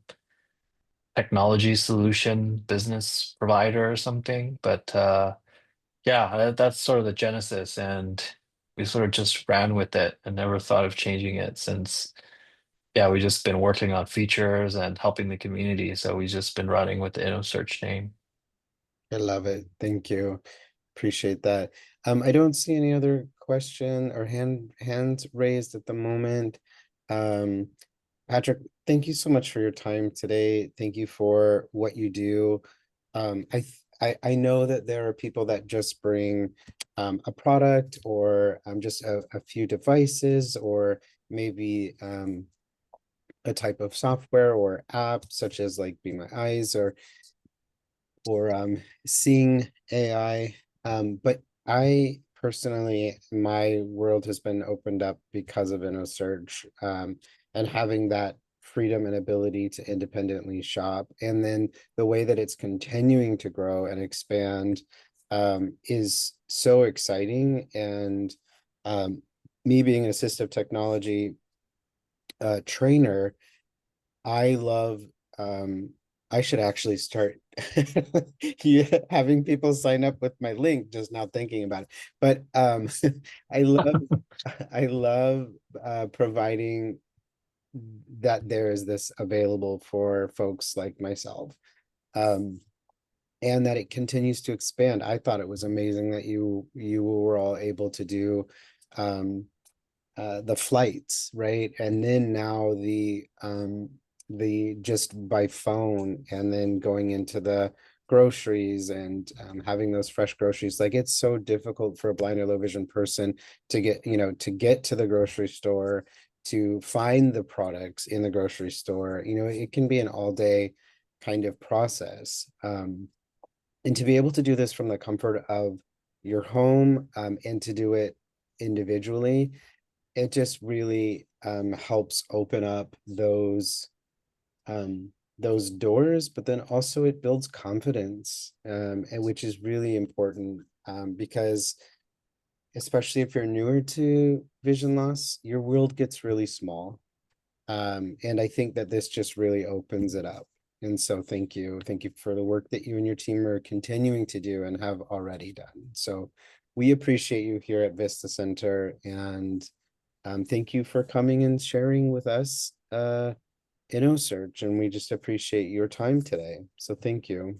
technology solution business provider or something. But yeah, that's sort of the genesis. And we sort of just ran with it and never thought of changing it since, yeah, we just been working on features and helping the community. So we just been running with the InnoSearch name. I love it. Thank you. Appreciate that. I don't see any other question or hands raised at the moment. Patrick, thank you so much for your time today. Thank you for what you do. I know that there are people that just bring a product or just a few devices, or maybe a type of software or app such as like Be My Eyes or Seeing AI. But I personally, my world has been opened up because of InnoSearch, and having that freedom and ability to independently shop. And then the way that it's continuing to grow and expand is so exciting. And me being an assistive technology trainer, I love, I should actually start having people sign up with my link, just now thinking about it. But I love, I love providing that there is this available for folks like myself. And that it continues to expand. I thought it was amazing that you were all able to do the flights, right? And then now the just by phone, and then going into the groceries and having those fresh groceries. Like, it's so difficult for a blind or low vision person to get to the grocery store, to find the products in the grocery store. It can be an all day kind of process. And to be able to do this from the comfort of your home, and to do it individually, it just really helps open up those doors, but then also it builds confidence, and which is really important, because especially if you're newer to vision loss, your world gets really small. And I think that this just really opens it up. And so thank you for the work that you and your team are continuing to do and have already done. So we appreciate you here at Vista Center, and thank you for coming and sharing with us InnoSearch, and we just appreciate your time today. So thank you.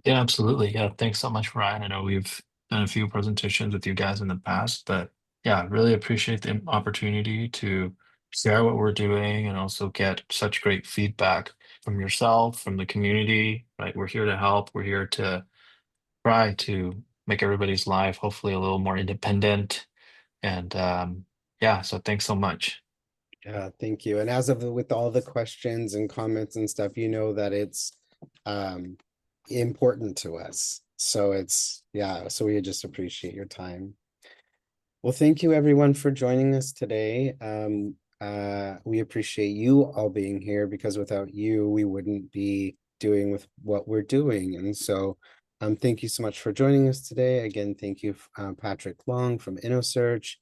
Yeah, absolutely. Yeah, thanks so much, Ryan. I know we've done a few presentations with you guys in the past, but yeah, really appreciate the opportunity to share what we're doing and also get such great feedback from yourself, from the community, right? We're here to help. We're here to try to make everybody's life hopefully a little more independent. And yeah, so thanks so much. Yeah, thank you. And as of with all the questions and comments and stuff, that it's important to us. So so we just appreciate your time. Well, thank you everyone for joining us today. We appreciate you all being here, because without you, we wouldn't be doing with what we're doing. And so thank you so much for joining us today. Again, thank you, Patrick Long from InnoSearch.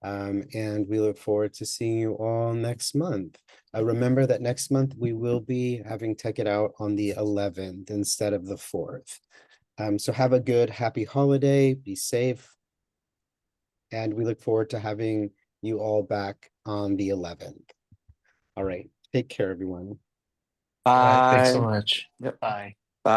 And we look forward to seeing you all next month. Remember that next month we will be having Tech It Out on the 11th instead of the 4th. So have a good, happy holiday, be safe. And we look forward to having you all back on the 11th. All right, take care, everyone. All right, thanks so Bye. much. Yep. Bye.